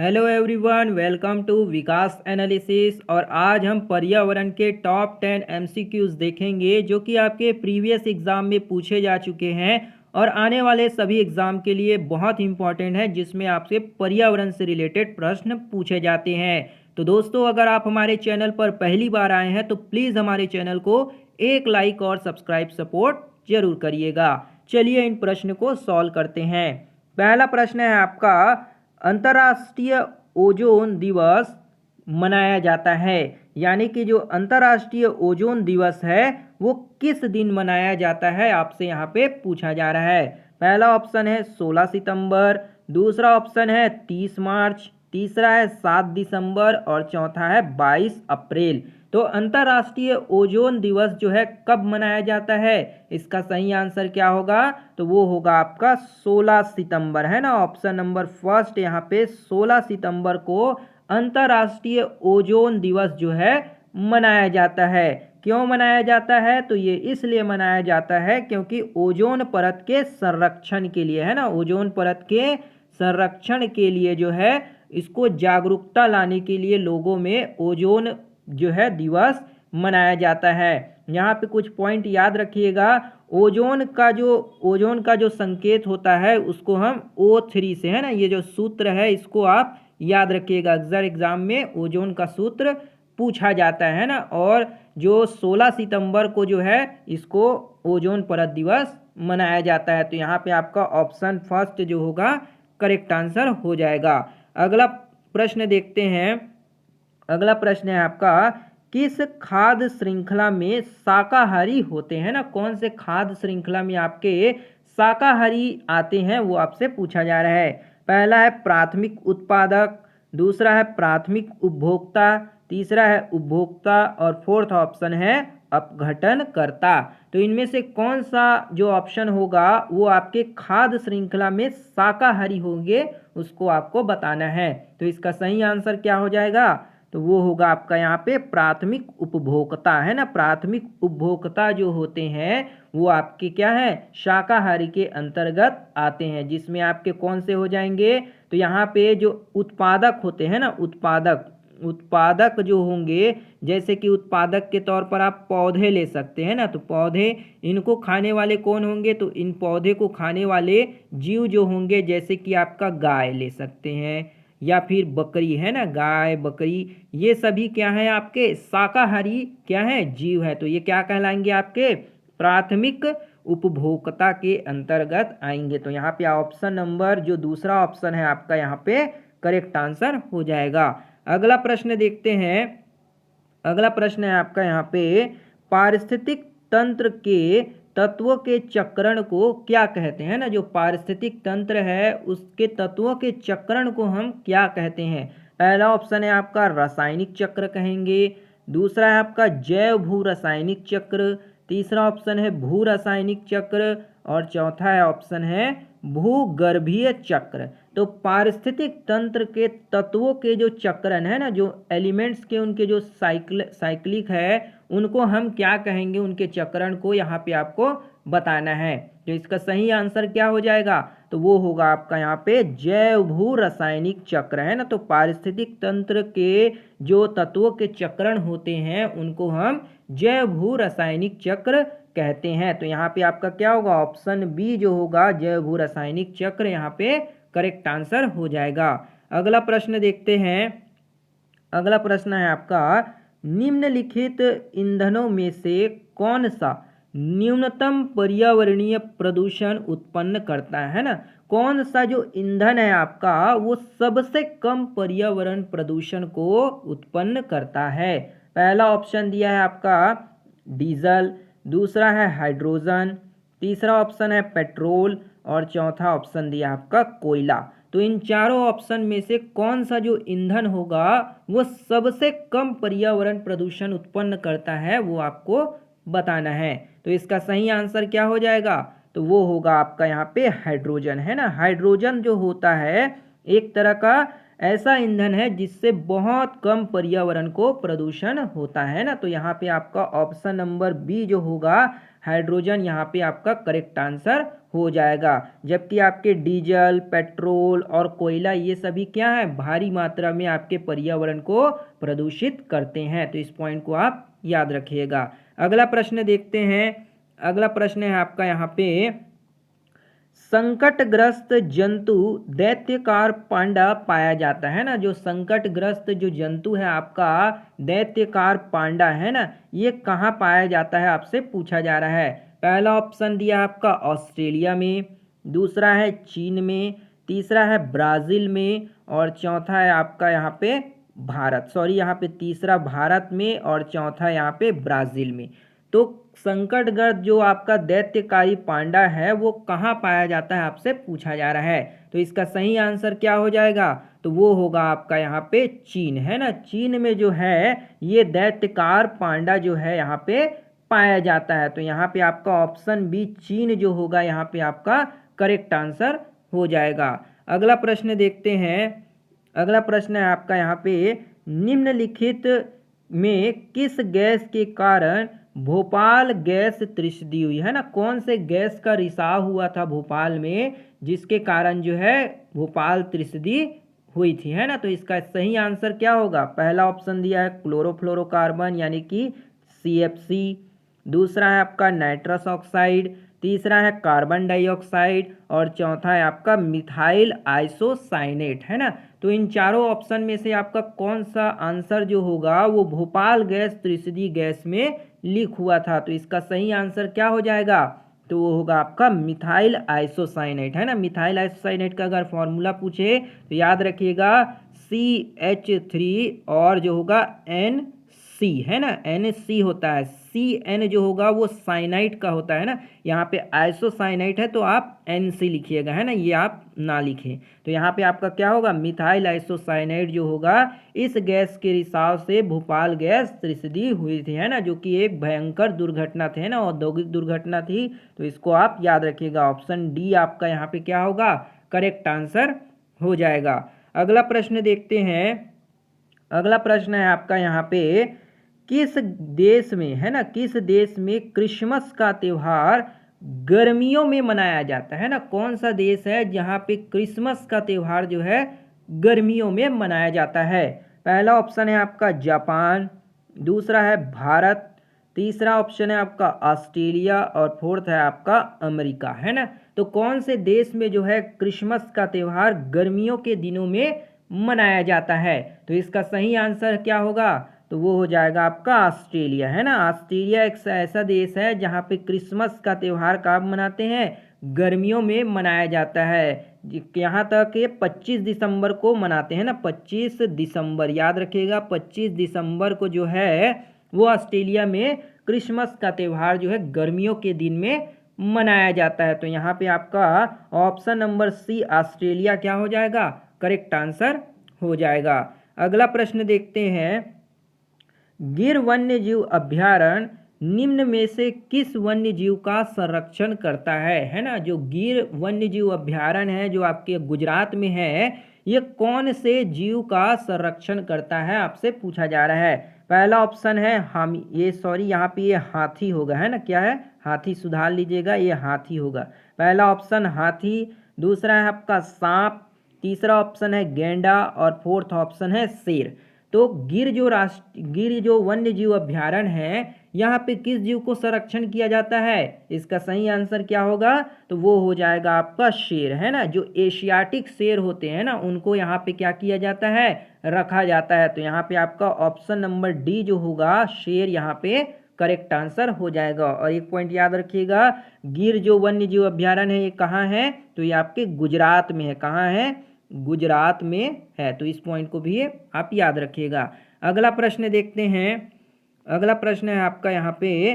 Hello everyone, welcome to Vikas analysis. और आज हम पर्यावरण के टॉप 10 एमसीक्यूज देखेंगे जो कि आपके प्रीवियस एग्जाम में पूछे जा चुके हैं और आने वाले सभी एग्जाम के लिए बहुत इंपॉर्टेंट है, जिसमें आपसे पर्यावरण से रिलेटेड प्रश्न पूछे जाते हैं। तो दोस्तों, अगर आप हमारे चैनल पर पहली बार आए हैं तो प्लीज़ हमारे चैनल को एक लाइक और सब्सक्राइब सपोर्ट जरूर करिएगा। चलिए इन प्रश्न को सॉल्व करते हैं। पहला प्रश्न है आपका, अंतर्राष्ट्रीय ओजोन दिवस मनाया जाता है, यानी कि जो अंतर्राष्ट्रीय ओजोन दिवस है वो किस दिन मनाया जाता है, आपसे यहाँ पे पूछा जा रहा है। पहला ऑप्शन है 16 सितंबर, दूसरा ऑप्शन है 30 मार्च, तीसरा है 7 दिसंबर और चौथा है 22 अप्रैल। तो अंतर्राष्ट्रीय ओजोन दिवस जो है कब मनाया जाता है, इसका सही आंसर क्या होगा? तो वो होगा आपका 16 सितंबर, है ना। ऑप्शन नंबर फर्स्ट यहाँ पे 16 सितंबर को अंतर्राष्ट्रीय ओजोन दिवस जो है मनाया जाता है। क्यों मनाया जाता है? तो ये इसलिए मनाया जाता है क्योंकि ओजोन परत के संरक्षण के लिए, है ना, ओजोन परत के संरक्षण के लिए जो है इसको जागरूकता लाने के लिए लोगों में ओजोन जो है दिवस मनाया जाता है। यहाँ पे कुछ पॉइंट याद रखिएगा। ओजोन का जो संकेत होता है उसको हम O3 से, है ना, ये जो सूत्र है इसको आप याद रखिएगा। अक्सर एग्जाम में ओजोन का सूत्र पूछा जाता है ना। और जो 16 सितंबर को जो है इसको ओजोन परत दिवस मनाया जाता है। तो यहाँ पे आपका ऑप्शन फर्स्ट जो होगा करेक्ट आंसर हो जाएगा। अगला प्रश्न देखते हैं। अगला प्रश्न है आपका, किस खाद्य श्रृंखला में शाकाहारी होते हैं ना, कौन से खाद्य श्रृंखला में आपके शाकाहारी आते हैं वो आपसे पूछा जा रहा है। पहला है प्राथमिक उत्पादक, दूसरा है प्राथमिक उपभोक्ता, तीसरा है उपभोक्ता और फोर्थ ऑप्शन है अपघटनकर्ता। तो इनमें से कौन सा जो ऑप्शन होगा वो आपके खाद्य श्रृंखला में शाकाहारी होंगे उसको आपको बताना है। तो इसका सही आंसर क्या हो जाएगा? तो वो होगा आपका यहाँ पे प्राथमिक उपभोक्ता, है ना। प्राथमिक उपभोक्ता जो होते हैं वो आपके क्या है, शाकाहारी के अंतर्गत आते हैं, जिसमें आपके कौन से हो जाएंगे? तो यहाँ पे जो उत्पादक होते हैं ना, उत्पादक जो होंगे, जैसे कि उत्पादक के तौर पर आप पौधे ले सकते हैं ना। तो पौधे, इनको खाने वाले कौन होंगे? तो इन पौधे को खाने वाले जीव जो होंगे, जैसे कि आपका गाय ले सकते हैं या फिर बकरी, है ना, गाय बकरी, ये सभी क्या है आपके शाकाहारी क्या है, जीव है। तो ये क्या कहलाएंगे? आपके प्राथमिक उपभोक्ता के अंतर्गत आएंगे। तो यहाँ पे ऑप्शन नंबर जो दूसरा ऑप्शन है आपका यहाँ पे करेक्ट आंसर हो जाएगा। अगला प्रश्न देखते हैं। अगला प्रश्न है आपका यहाँ पे, पारिस्थितिक तंत्र के तत्वों के चक्रण को क्या कहते हैं ना। जो पारिस्थितिक तंत्र है उसके तत्वों के चक्रण को हम क्या कहते हैं? पहला ऑप्शन है आपका रासायनिक चक्र कहेंगे, दूसरा है आपका जैव भू रासायनिक चक्र, तीसरा ऑप्शन है भू रासायनिक चक्र और चौथा है ऑप्शन है भूगर्भीय चक्र। तो पारिस्थितिक तंत्र के तत्वों के जो चक्रण है ना, जो एलिमेंट्स के उनके जो साइक्लिक है उनको हम क्या कहेंगे? उनके चक्रण को यहाँ पे आपको बताना है। तो इसका सही आंसर क्या हो जाएगा? तो वो होगा आपका यहाँ पे जैव भू रासायनिक चक्र, है ना। तो पारिस्थितिक तंत्र के जो तत्वों के चक्रण होते हैं उनको हम जैव भू रासायनिक चक्र कहते हैं। तो यहाँ पे आपका क्या होगा? ऑप्शन बी जो होगा जैव भू रासायनिक चक्र यहाँ पे करेक्ट आंसर हो जाएगा। अगला प्रश्न देखते हैं। अगला प्रश्न है आपका, निम्नलिखित ईंधनों में से कौन सा न्यूनतम पर्यावरणीय प्रदूषण उत्पन्न करता है ना। कौन सा जो ईंधन है आपका वो सबसे कम पर्यावरण प्रदूषण को उत्पन्न करता है? पहला ऑप्शन दिया है आपका डीजल, दूसरा है हाइड्रोजन, तीसरा ऑप्शन है पेट्रोल और चौथा ऑप्शन दिया आपका कोयला। तो इन चारों ऑप्शन में से कौन सा जो ईंधन होगा वो सबसे कम पर्यावरण प्रदूषण उत्पन्न करता है वो आपको बताना है। तो इसका सही आंसर क्या हो जाएगा? तो वो होगा आपका यहाँ पे हाइड्रोजन, है ना। हाइड्रोजन जो होता है एक तरह का ऐसा ईंधन है जिससे बहुत कम पर्यावरण को प्रदूषण होता है ना। तो यहाँ पे आपका ऑप्शन नंबर बी जो होगा हाइड्रोजन यहाँ पे आपका करेक्ट आंसर हो जाएगा। जबकि आपके डीजल, पेट्रोल और कोयला ये सभी क्या है, भारी मात्रा में आपके पर्यावरण को प्रदूषित करते हैं। तो इस पॉइंट को आप याद रखिएगा। अगला प्रश्न देखते हैं। अगला प्रश्न है आपका यहाँ पे, संकटग्रस्त जंतु दैत्यकार पांडा पाया जाता है ना। जो संकटग्रस्त जो जंतु है आपका दैत्यकार पांडा है ना, ये कहाँ पाया जाता है आपसे पूछा जा रहा है। पहला ऑप्शन दिया आपका ऑस्ट्रेलिया में, दूसरा है चीन में, तीसरा है ब्राज़ील में और चौथा है आपका यहाँ पे यहाँ पे तीसरा भारत में और चौथा यहाँ पे ब्राज़ील में। तो संकटग्रस्त जो आपका दैत्यकारी पांडा है वो कहाँ पाया जाता है आपसे पूछा जा रहा है। तो इसका सही आंसर क्या हो जाएगा, तो वो होगा आपका यहाँ पे चीन है ना। चीन में जो है ये दैत्यकार पांडा जो है यहाँ पे पाया जाता है। तो यहाँ पे आपका ऑप्शन बी चीन जो होगा यहाँ पे आपका करेक्ट आंसर हो जाएगा। अगला प्रश्न देखते हैं। अगला प्रश्न है आपका यहाँ पे, निम्नलिखित में किस गैस के कारण भोपाल गैस त्रिशदी हुई है ना। कौन से गैस का रिसाव हुआ था भोपाल में जिसके कारण जो है भोपाल त्रिशदी हुई थी है ना। तो इसका सही आंसर क्या होगा, पहला ऑप्शन दिया है क्लोरोफ्लोरोकार्बन यानी कि CFC, दूसरा है आपका नाइट्रस ऑक्साइड, तीसरा है कार्बन डाइऑक्साइड और चौथा है आपका मिथाइल आइसोसाइनेट है ना। तो इन चारों ऑप्शन में से आपका कौन सा आंसर जो होगा वो भोपाल गैस त्रिशदी गैस में लीक हुआ था। तो इसका सही आंसर क्या हो जाएगा, तो वो होगा आपका मिथाइल आइसोसाइनेट है ना। मिथाइल आइसोसाइनेट का अगर फॉर्मूला पूछे तो याद रखिएगा CH3 और जो होगा NC है ना, NC होता है। CN जो होगा वो साइनाइट का होता है ना। यहाँ पे आइसोसाइनाइट है तो आप NC लिखिएगा है ना, ये आप ना लिखें। तो यहाँ पे आपका क्या होगा, मिथाइल आइसोसाइनाइट जो होगा इस गैस के रिसाव से भोपाल गैस त्रिशदी हुई थी है ना, जो कि एक भयंकर दुर्घटना थी है ना, औद्योगिक दुर्घटना थी। तो इसको आप याद रखिएगा। ऑप्शन डी आपका यहाँ पे क्या होगा, करेक्ट आंसर हो जाएगा। अगला प्रश्न देखते हैं। अगला प्रश्न है आपका यहाँ पे, किस देश में है ना, किस देश में क्रिसमस का त्यौहार गर्मियों में मनाया जाता है ना। कौन सा देश है जहाँ पे क्रिसमस का त्यौहार जो है गर्मियों में मनाया जाता है। पहला ऑप्शन है आपका जापान, दूसरा है भारत, तीसरा ऑप्शन है आपका ऑस्ट्रेलिया और फोर्थ है आपका अमेरिका है ना। तो कौन से देश में जो है क्रिसमस का त्यौहार गर्मियों के दिनों में मनाया जाता है। तो इसका सही आंसर क्या होगा, तो वो हो जाएगा आपका ऑस्ट्रेलिया है ना। ऑस्ट्रेलिया एक ऐसा देश है जहाँ पे क्रिसमस का त्यौहार कब मनाते हैं, गर्मियों में मनाया जाता है। यहाँ तक ये 25 दिसंबर को मनाते हैं ना, 25 दिसंबर याद रखिएगा। 25 दिसंबर को जो है वो ऑस्ट्रेलिया में क्रिसमस का त्यौहार जो है गर्मियों के दिन में मनाया जाता है। तो यहाँ पे आपका ऑप्शन नंबर सी ऑस्ट्रेलिया क्या हो जाएगा, करेक्ट आंसर हो जाएगा। अगला प्रश्न देखते हैं। गिर वन्य जीव अभ्यारण्य निम्न में से किस वन्य जीव का संरक्षण करता है ना। जो गिर वन्य जीव अभ्यारण्य है जो आपके गुजरात में है, ये कौन से जीव का संरक्षण करता है आपसे पूछा जा रहा है। पहला ऑप्शन है यहाँ पे ये हाथी होगा है ना, क्या है, हाथी, सुधार लीजिएगा, ये हाथी होगा। पहला ऑप्शन हाथी, दूसरा है आपका सांप, तीसरा ऑप्शन है गेंडा और फोर्थ ऑप्शन है शेर। तो गिर जो वन्य जीव अभ्यारण्य है यहाँ पे किस जीव को संरक्षण किया जाता है, इसका सही आंसर क्या होगा, तो वो हो जाएगा आपका शेर है ना। जो एशियाटिक शेर होते हैं ना उनको यहाँ पे क्या किया जाता है, रखा जाता है। तो यहाँ पे आपका ऑप्शन नंबर डी जो होगा शेर यहाँ पे करेक्ट आंसर हो जाएगा। और एक पॉइंट याद रखिएगा, गिर जो वन्य जीव अभ्यारण्य है ये कहाँ है, तो ये आपके गुजरात में है। कहाँ है, गुजरात में है। तो इस पॉइंट को भी आप याद रखिएगा। अगला प्रश्न देखते हैं। अगला प्रश्न है आपका यहाँ पे,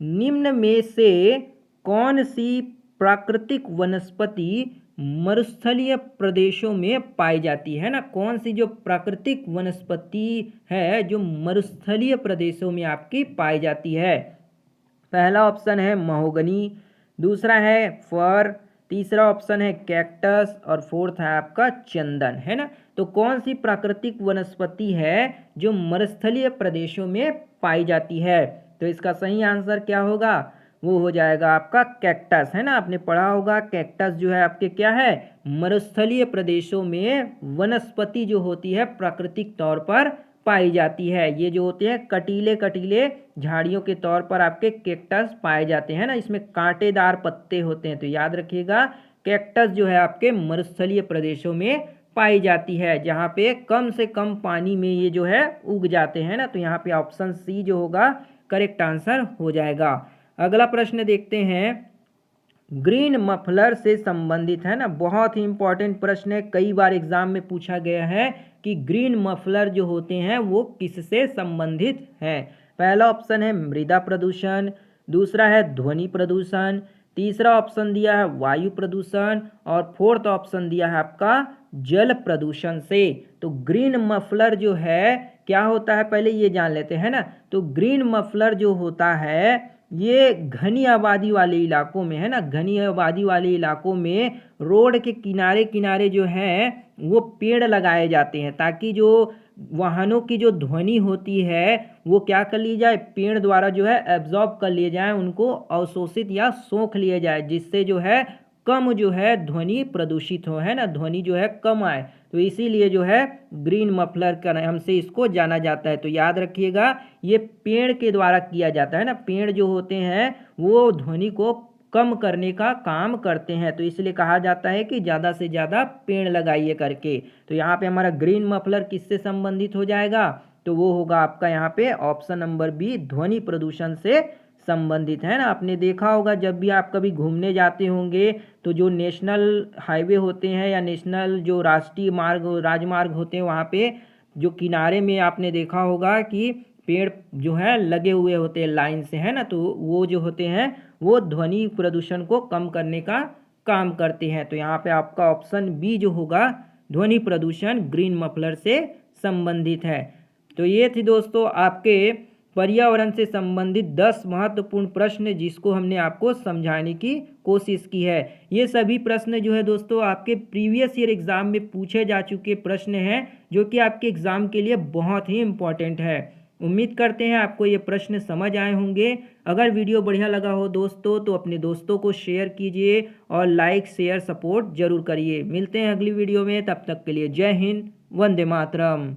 निम्न में से कौन सी प्राकृतिक वनस्पति मरुस्थलीय प्रदेशों में पाई जाती है ना। कौन सी जो प्राकृतिक वनस्पति है जो मरुस्थलीय प्रदेशों में आपकी पाई जाती है। पहला ऑप्शन है महोगनी, दूसरा है फर, तीसरा ऑप्शन है कैक्टस और फोर्थ है आपका चंदन, है ना। तो कौन सी प्राकृतिक वनस्पति है जो मरुस्थलीय प्रदेशों में पाई जाती है? तो इसका सही आंसर क्या होगा? वो हो जाएगा आपका कैक्टस, है ना। आपने पढ़ा होगा कैक्टस जो है आपके क्या है, मरुस्थलीय प्रदेशों में वनस्पति जो होती है प्राकृतिक तौर पर पाई जाती है। ये जो होते हैं कटीले कटीले झाड़ियों के तौर पर आपके कैक्टस पाए जाते हैं ना, इसमें कांटेदार पत्ते होते हैं। तो याद रखिएगा कैक्टस जो है आपके मरुस्थलीय प्रदेशों में पाई जाती है, जहाँ पे कम से कम पानी में ये जो है उग जाते हैं ना। तो यहाँ पे ऑप्शन सी जो होगा करेक्ट आंसर हो जाएगा। अगला प्रश्न देखते हैं, ग्रीन मफलर से संबंधित, है ना, बहुत ही इंपॉर्टेंट प्रश्न है, कई बार एग्जाम में पूछा गया है कि ग्रीन मफलर जो होते हैं वो किससे संबंधित है। पहला ऑप्शन है मृदा प्रदूषण, दूसरा है ध्वनि प्रदूषण, तीसरा ऑप्शन दिया है वायु प्रदूषण और फोर्थ ऑप्शन दिया है आपका जल प्रदूषण से। तो ग्रीन मफलर जो है क्या होता है पहले ये जान लेते हैं ना। तो ग्रीन मफलर जो होता है ये घनी आबादी वाले इलाकों में, है ना, घनी आबादी वाले इलाकों में रोड के किनारे किनारे जो है वो पेड़ लगाए जाते हैं, ताकि जो वाहनों की जो ध्वनि होती है वो क्या कर ली जाए, पेड़ द्वारा जो है एब्जॉर्ब कर लिए जाए, उनको अवशोषित या सोख लिए जाए, जिससे जो है कम जो है ध्वनि प्रदूषित हो, है ना, ध्वनि जो है कम आए। तो इसीलिए जो है ग्रीन मफलर का नाम से इसको जाना जाता है। तो याद रखिएगा ये पेड़ के द्वारा किया जाता है ना, पेड़ जो होते हैं वो ध्वनि को कम करने का काम करते हैं, तो इसलिए कहा जाता है कि ज़्यादा से ज़्यादा पेड़ लगाइए करके। तो यहाँ पे हमारा ग्रीन मफलर किससे संबंधित हो जाएगा? तो वो होगा आपका यहाँ पे ऑप्शन नंबर बी, ध्वनि प्रदूषण से संबंधित, है ना। आपने देखा होगा जब भी आप कभी घूमने जाते होंगे तो जो नेशनल हाईवे होते हैं या नेशनल जो राष्ट्रीय मार्ग राजमार्ग होते हैं वहाँ पे जो किनारे में आपने देखा होगा कि पेड़ जो है लगे हुए होते हैं लाइन से, है ना। तो वो जो होते हैं वो ध्वनि प्रदूषण को कम करने का काम करते हैं। तो यहाँ पे आपका ऑप्शन बी जो होगा ध्वनि प्रदूषण ग्रीन मफलर से संबंधित है। तो ये थी दोस्तों आपके पर्यावरण से संबंधित 10 महत्वपूर्ण प्रश्न जिसको हमने आपको समझाने की कोशिश की है। ये सभी प्रश्न जो है दोस्तों आपके प्रीवियस ईयर एग्जाम में पूछे जा चुके प्रश्न हैं, जो कि आपके एग्जाम के लिए बहुत ही इम्पोर्टेंट है। उम्मीद करते हैं आपको ये प्रश्न समझ आए होंगे। अगर वीडियो बढ़िया लगा हो दोस्तों तो अपने दोस्तों को शेयर कीजिए और लाइक शेयर सपोर्ट जरूर करिए। मिलते हैं अगली वीडियो में, तब तक के लिए जय हिंद, वंदे मातरम।